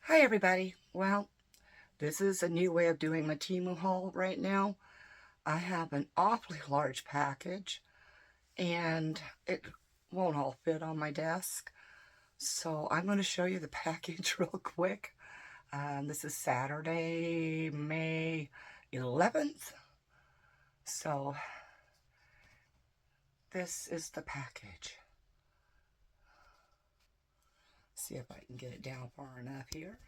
Hi everybody. Well, this is a new way of doing my Temu haul right now. I have an awfully large package and it won't all fit on my desk. So I'm going to show you the package real quick. This is Saturday, May 11th. So this is the package. See if I can get it down far enough here.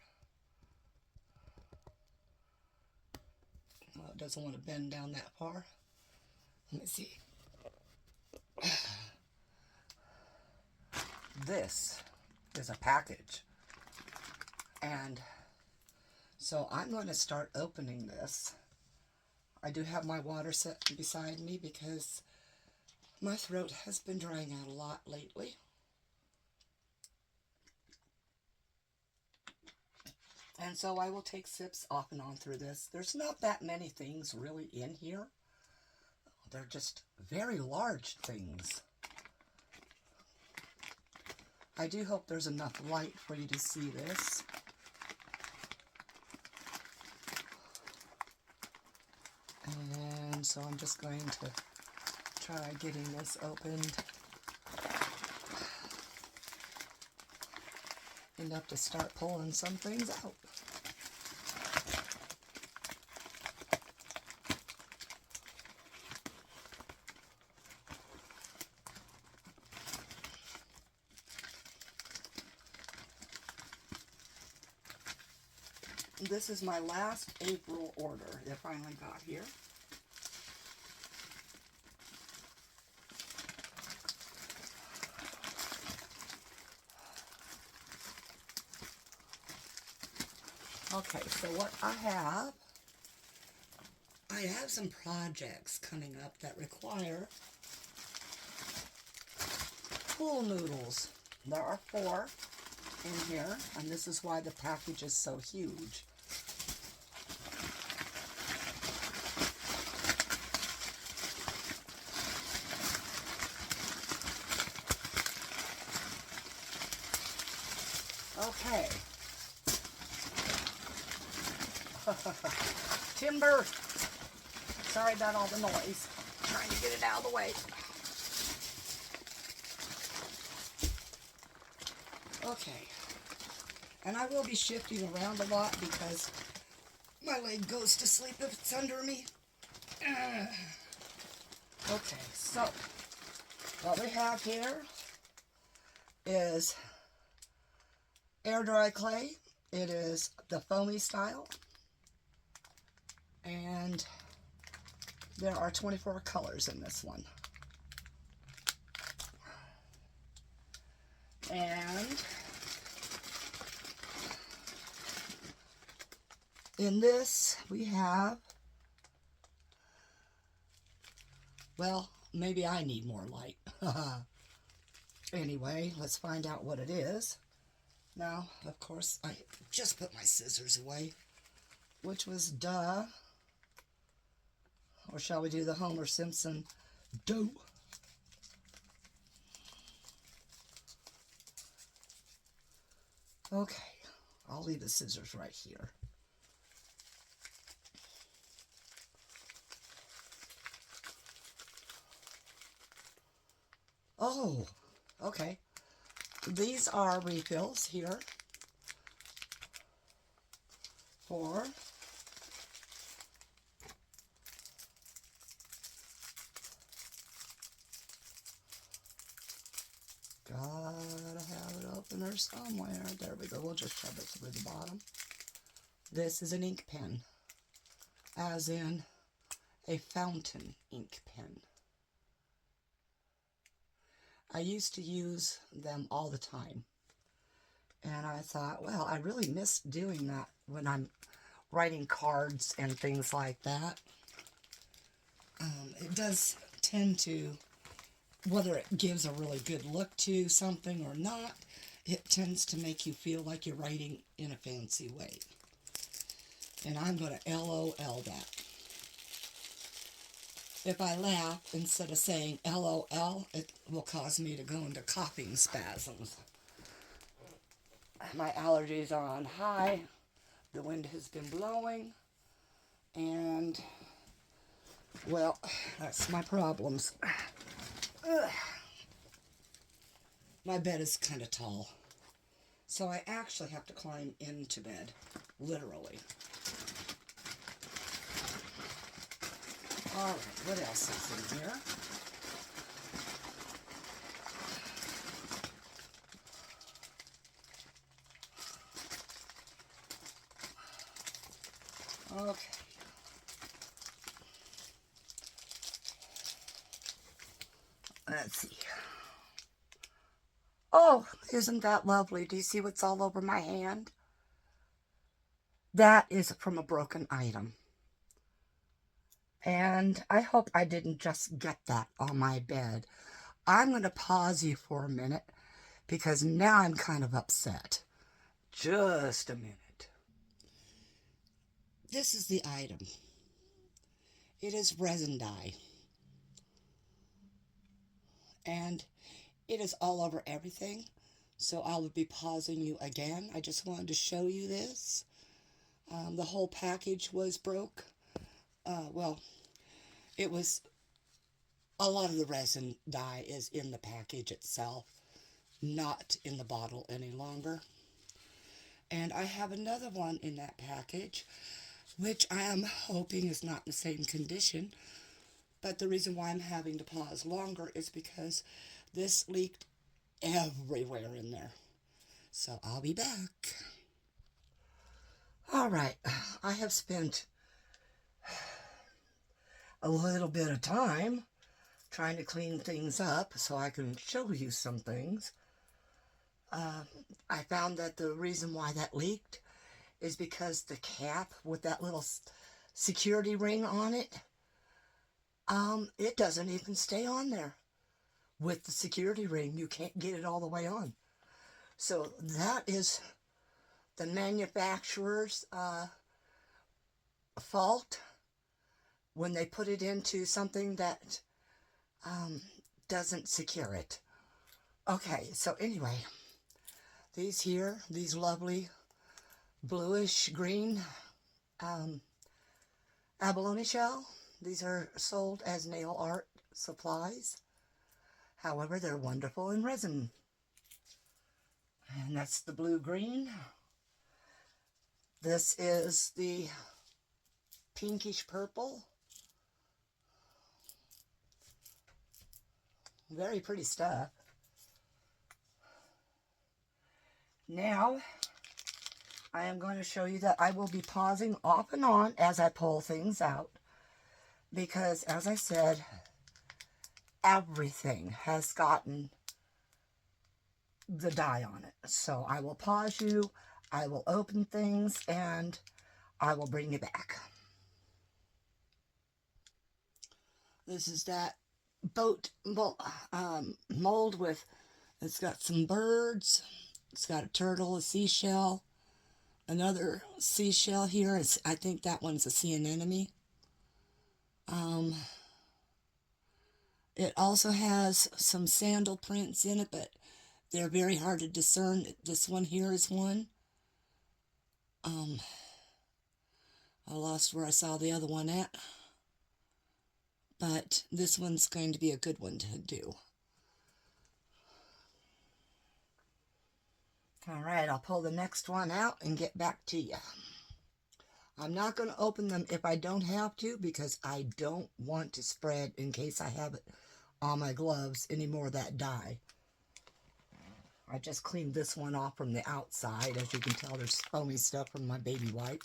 Well, it doesn't want to bend down that far. Let me see. This is a package. And so I'm going to start opening this. I do have my water set beside me because my throat has been drying out a lot lately. And so I will take sips off and on through this. There's not that many things really in here. They're just very large things. I do hope there's enough light for you to see this. And so I'm just going to try getting this opened enough to start pulling some things out. This is my last April order that finally got here. Okay, so what I have some projects coming up that require pool noodles. There are 4 in here, and this is why the package is so huge. Okay. Timber. Sorry about all the noise. Trying to get it out of the way. Okay. And I will be shifting around a lot because my leg goes to sleep if it's under me. Okay, so what we have here is air dry clay. It is the foamy style. And there are 24 colors in this one. And in this we have, well, maybe I need more light. Anyway, let's find out what it is. Now, of course, I just put my scissors away, which was duh. Or shall we do the Homer Simpson dough? Okay, I'll leave the scissors right here. Oh, okay. These are refills here for gotta have it open there somewhere. There we go. We'll just shove it through the bottom. This is an ink pen, as in a fountain ink pen. I used to use them all the time. And I thought, well, I really miss doing that when I'm writing cards and things like that. It does tend to, whether it gives a really good look to something or not, it tends to make you feel like you're writing in a fancy way. And I'm going to LOL that. If I laugh instead of saying LOL, it will cause me to go into coughing spasms. My allergies are on high. The wind has been blowing. And, well, that's my problems. Ugh. My bed is kind of tall. So I actually have to climb into bed. Literally. Alright, what else is in here? Okay. Let's see. Oh, isn't that lovely? Do you see what's all over my hand? That is from a broken item. And I hope I didn't just get that on my bed. I'm going to pause you for a minute because now I'm kind of upset. Just a minute. This is the item. It is resin dye. And it is all over everything. So I will be pausing you again. I just wanted to show you this. The whole package was broke. Well, it was, a lot of the resin dye is in the package itself, not in the bottle any longer. And I have another one in that package, which I am hoping is not in the same condition. But the reason why I'm having to pause longer is because this leaked everywhere in there. So I'll be back. All right, I have spent a little bit of time trying to clean things up so I can show you some things. I found that the reason why that leaked is because the cap with that little security ring on it, it doesn't even stay on there. With the security ring, you can't get it all the way on. So that is the manufacturer's fault when they put it into something that doesn't secure it. Okay, so anyway, these lovely bluish green abalone shell, these are sold as nail art supplies. However, they're wonderful in resin. And that's the blue-green. This is the pinkish purple. Very pretty stuff. Now, I am going to show you that I will be pausing off and on as I pull things out. Because, as I said, everything has gotten the dye on it. So I will pause you, I will open things, and I will bring you back. This is that boat mold with, it's got some birds, it's got a turtle, a seashell, another seashell here. I think that one's a sea anemone. It also has some sandal prints in it, but they're very hard to discern. This one here is one. I lost where I saw the other one at. But this one's going to be a good one to do. Alright, I'll pull the next one out and get back to you. I'm not going to open them if I don't have to, because I don't want to spread, in case I have it on my gloves, any more of that dye. I just cleaned this one off from the outside. As you can tell, there's foamy stuff from my baby wipe.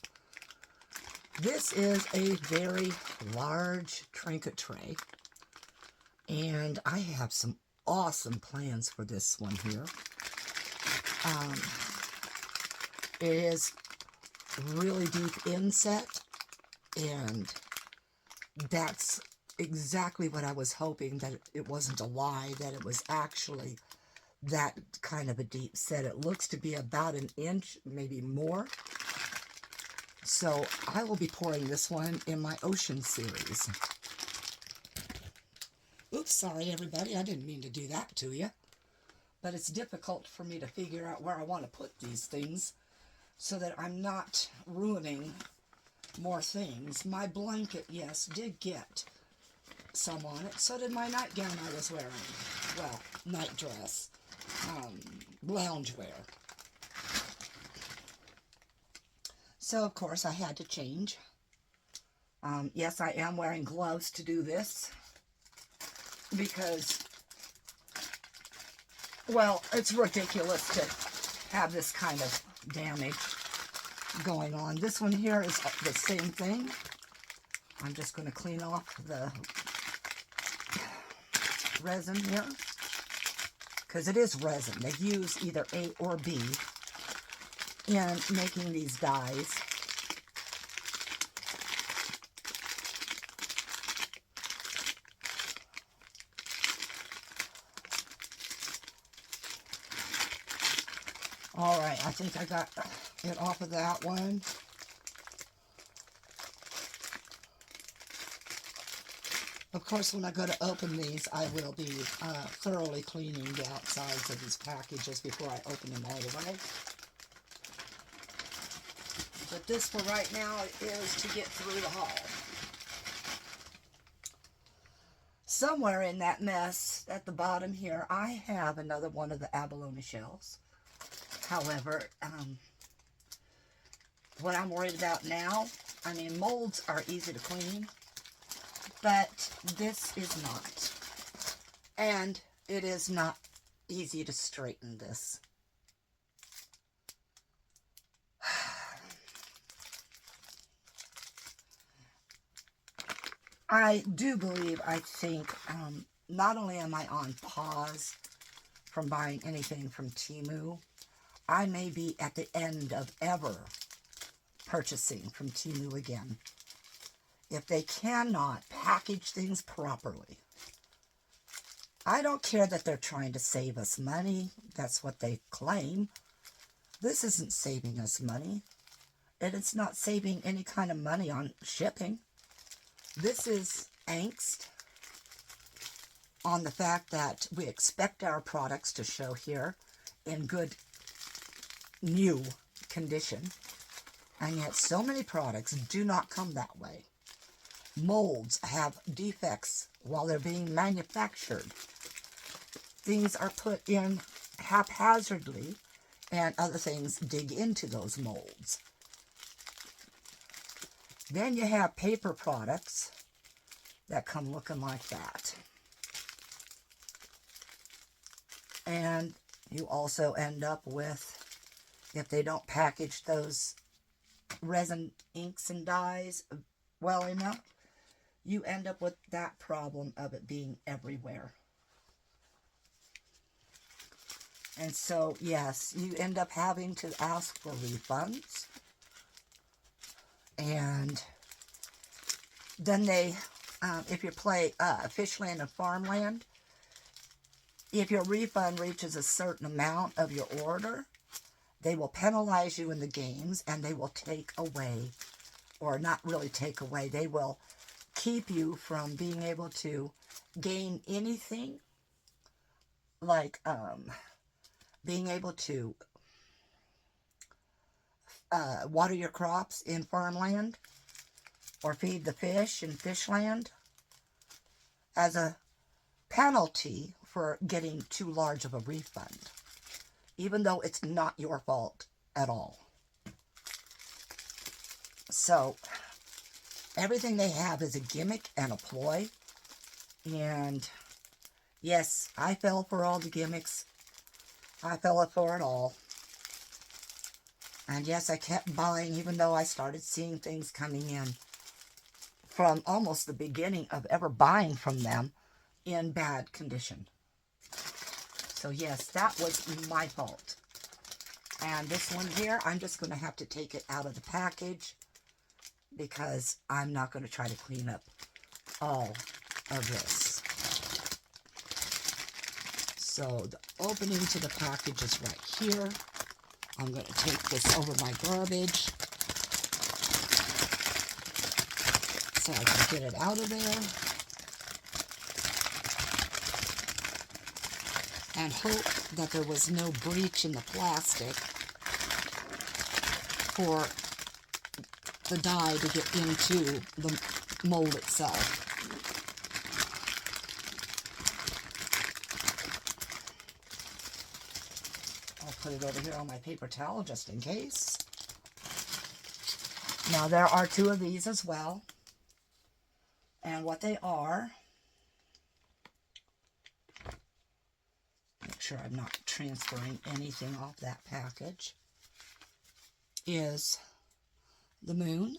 This is a very large trinket tray, and I have some awesome plans for this one here. It is really deep inset, and that's exactly what I was hoping, that it wasn't a lie, that it was actually that kind of a deep set. It looks to be about an inch, maybe more. So I will be pouring this one in my Ocean series. Oops, sorry everybody, I didn't mean to do that to you. but it's difficult for me to figure out where I want to put these things so that I'm not ruining more things. My blanket, yes, did get some on it. So did my nightgown I was wearing. Well, night dress. Loungewear. So, of course, I had to change. Yes, I am wearing gloves to do this because, well, it's ridiculous to have this kind of damage going on. This one here is the same thing. I'm just going to clean off the resin here because it is resin. They use either A or B in making these dies. All right, I think I got it off of that one. Of course, when I go to open these, I will be thoroughly cleaning the outsides of these packages before I open them all the way. But this for right now is to get through the haul. Somewhere in that mess at the bottom here, I have another one of the abalone shells. However, what I'm worried about now, I mean, molds are easy to clean, but this is not. And it is not easy to straighten this. I do believe, I think, not only am I on pause from buying anything from Temu, I may be at the end of ever purchasing from Temu again. If they cannot package things properly. I don't care that they're trying to save us money. That's what they claim. This isn't saving us money. And it's not saving any kind of money on shipping. This is angst on the fact that we expect our products to show here in good new condition, and yet so many products do not come that way. Molds have defects while they're being manufactured. Things are put in haphazardly, and other things dig into those molds. Then you have paper products that come looking like that. And you also end up with, if they don't package those resin inks and dyes well enough, you end up with that problem of it being everywhere. And so, yes, you end up having to ask for refunds. And then they, if you play Fishland and Farmland, if your refund reaches a certain amount of your order, they will penalize you in the games, and they will take away, or not really take away, they will keep you from being able to gain anything, like being able to water your crops in farmland, or feed the fish in Fishland, as a penalty for getting too large of a refund, even though it's not your fault at all. So, everything they have is a gimmick and a ploy. And, yes, I fell for all the gimmicks. I fell for it all. And, yes, I kept buying, even though I started seeing things coming in from almost the beginning of ever buying from them in bad condition. So, yes, that was my fault. And this one here, I'm just going to have to take it out of the package because I'm not going to try to clean up all of this. So, the opening to the package is right here. I'm going to take this over my garbage so I can get it out of there. and hope that there was no breach in the plastic for the dye to get into the mold itself. I'll put it over here on my paper towel just in case. Now there are 2 of these as well. And what they are, make sure I'm not transferring anything off that package, is the moon.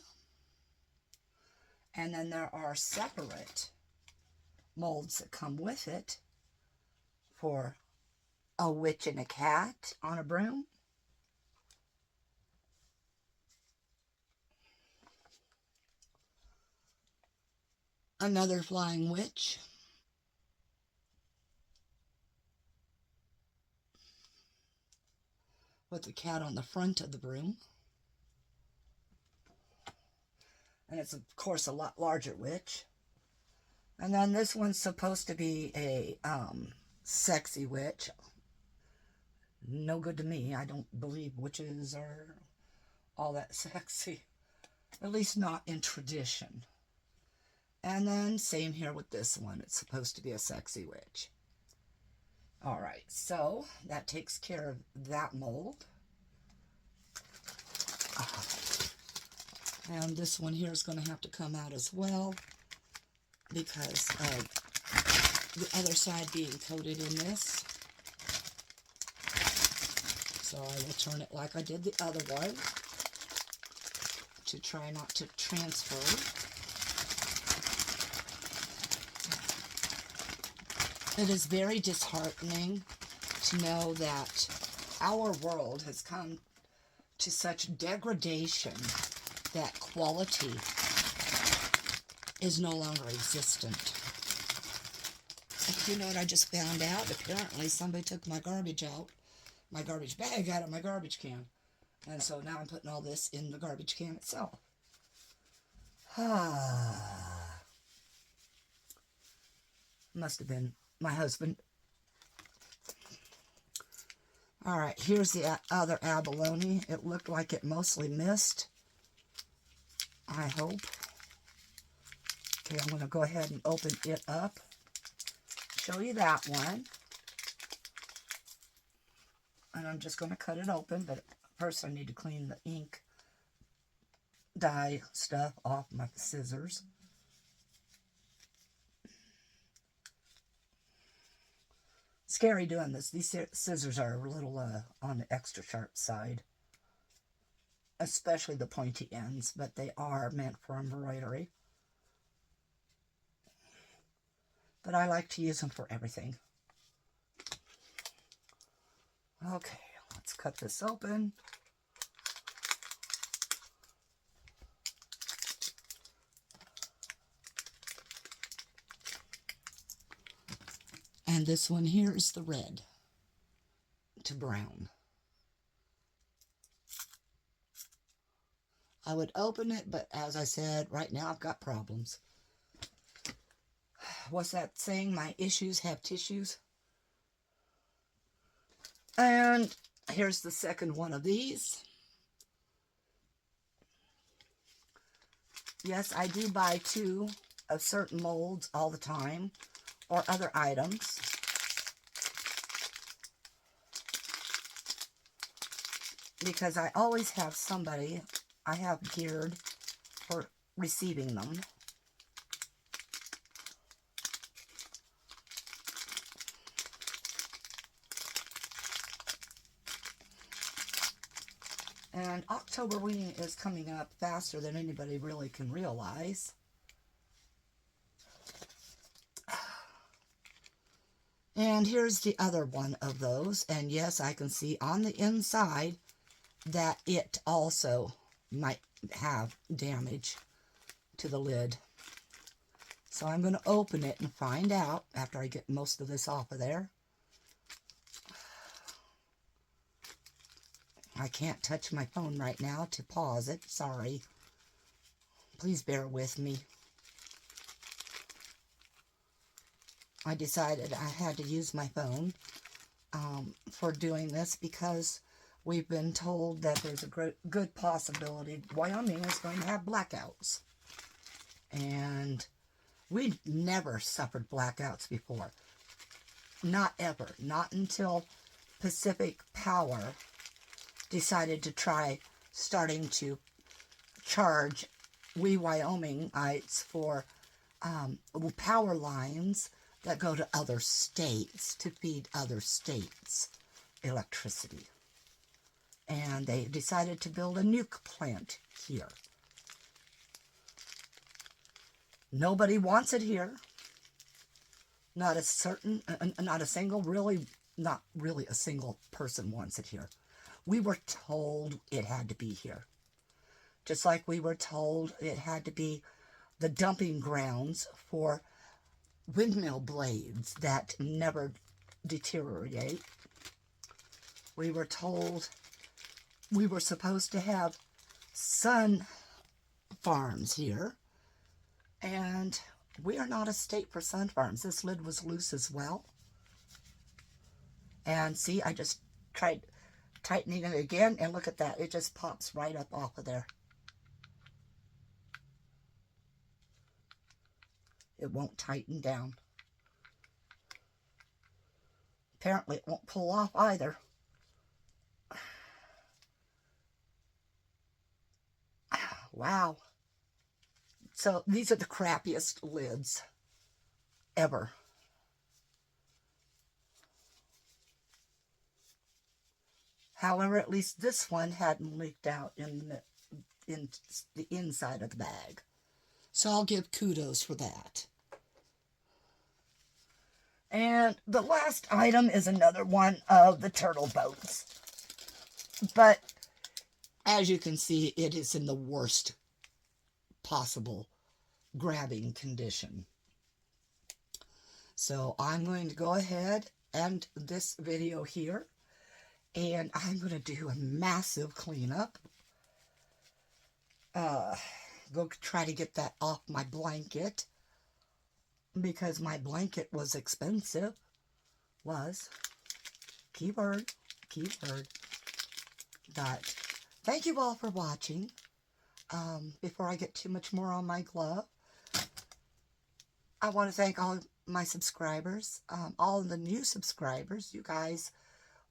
And then there are separate molds that come with it for a witch and a cat on a broom. Another flying witch. With the cat on the front of the broom. And it's, of course, a lot larger witch. And then this one's supposed to be a sexy witch. No good to me. I don't believe witches are all that sexy. At least not in tradition. And then same here with this one. It's supposed to be a sexy witch. Alright, so that takes care of that mold. And this one here is going to have to come out as well because of the other side being coated in this. So I will turn it like I did the other one to try not to transfer. It is very disheartening to know that our world has come to such degradation that quality is no longer existent. You know what I just found out? Apparently somebody took my garbage bag out of my garbage can. And so now I'm putting all this in the garbage can itself. Must have been my husband. Alright, here's the other abalone. It looked like it mostly missed. I hope. Okay, I'm going to go ahead and open it up. Show you that one. And I'm just going to cut it open, but first I need to clean the ink dye stuff off my scissors. Scary doing this. These scissors are a little on the extra sharp side, especially the pointy ends, but they are meant for embroidery. But I like to use them for everything. Okay, let's cut this open. And this one here is the red to brown. I would open it, but as I said, right now I've got problems. What's that saying? My issues have tissues. And here's the second one of these. Yes, I do buy 2 of certain molds all the time, or other items. Because I always have somebody I have geared for receiving them. And Octoberween is coming up faster than anybody really can realize. And here's the other one of those. And yes, I can see on the inside that it also might have damage to the lid. So I'm going to open it and find out after I get most of this off of there. I can't touch my phone right now to pause it. Sorry. Please bear with me. I decided I had to use my phone for doing this because we've been told that there's a good possibility Wyoming is going to have blackouts. And we never suffered blackouts before. Not ever. Not until Pacific Power decided to try starting to charge we Wyomingites for power lines that go to other states to feed other states electricity. And they decided to build a nuke plant here. Nobody wants it here. Not a single person wants it here. We were told it had to be here. Just like we were told it had to be the dumping grounds for windmill blades that never deteriorate. We were told we were supposed to have sun farms here. And we are not a state for sun farms. This lid was loose as well. And see, I just tried tightening it again, and look at that. It just pops right up off of there. It won't tighten down. Apparently, it won't pull off either. Wow. So, these are the crappiest lids ever. However, at least this one hadn't leaked out in the inside of the bag. So I'll give kudos for that. And the last item is another one of the turtle boats. But as you can see, it is in the worst possible grabbing condition. So I'm going to go ahead and end this video here. And I'm going to do a massive cleanup. Go try to get that off my blanket. Because my blanket was expensive. Was. Keyword. But thank you all for watching. Before I get too much more on my glove, I want to thank all my subscribers. All of the new subscribers. You guys...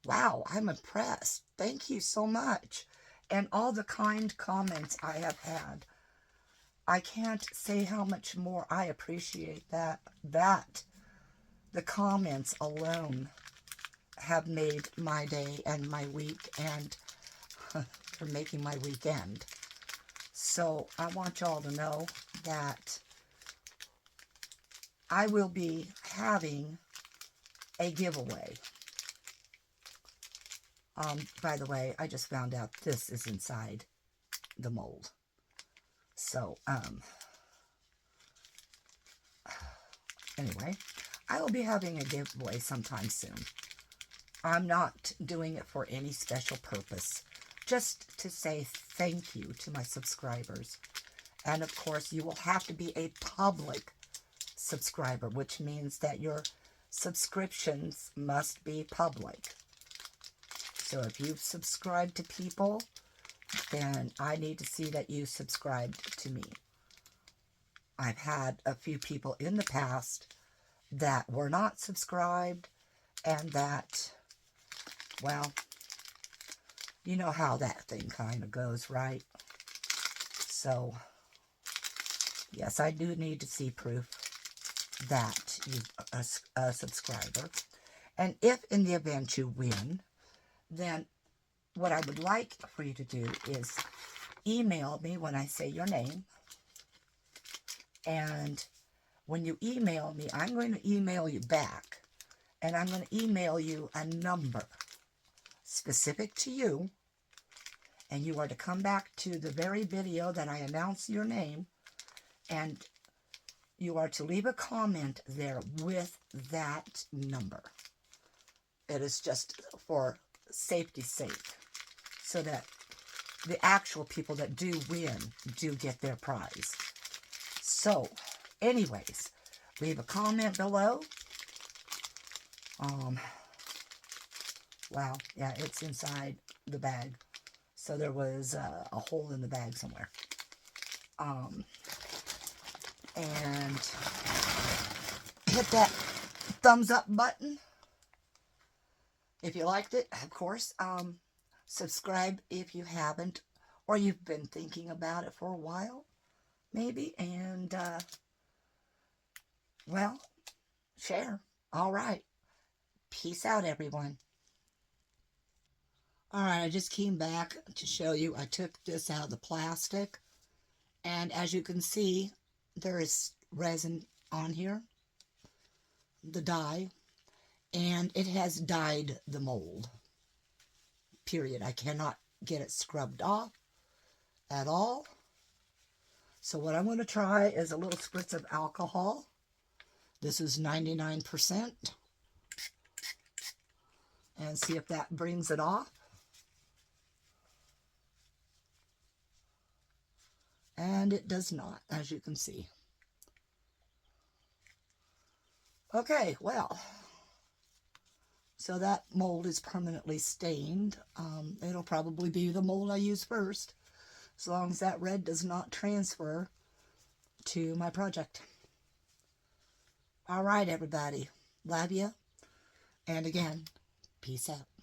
Wow, I'm impressed. Thank you so much. And all the kind comments I have had. I can't say how much more I appreciate that. The comments alone have made my day and my week, and for making my weekend. So I want y'all to know that I will be having a giveaway. By the way, I just found out this is inside the mold. So, anyway, I will be having a giveaway sometime soon. I'm not doing it for any special purpose. Just to say thank you to my subscribers. And, of course, you will have to be a public subscriber, which means that your subscriptions must be public. So if you've subscribed to people, then I need to see that you subscribed to me. I've had a few people in the past that were not subscribed, and that, well, you know how that thing kind of goes, right? So, yes, I do need to see proof that you're a subscriber. And if in the event you win, then what I would like for you to do is email me when I say your name. And when you email me, I'm going to email you back. And I'm going to email you a number specific to you. And you are to come back to the very video that I announce your name. And you are to leave a comment there with that number. It is just for safety's sake, so that the actual people that do win do get their prize. So, anyways, leave a comment below. Wow, yeah, it's inside the bag. So there was a hole in the bag somewhere. And hit that thumbs up button if you liked it, of course. Subscribe if you haven't, or you've been thinking about it for a while, maybe. And, well, share. All right. Peace out, everyone. All right, I just came back to show you. I took this out of the plastic, and as you can see, there is resin on here, the dye, and it has dyed the mold. Period. I cannot get it scrubbed off at all. So what I'm going to try is a little spritz of alcohol. This is 99%. And see if that brings it off. And it does not, as you can see. Okay, well, so that mold is permanently stained. It'll probably be the mold I use first, as long as that red does not transfer to my project. All right, everybody. Love you. And again, peace out.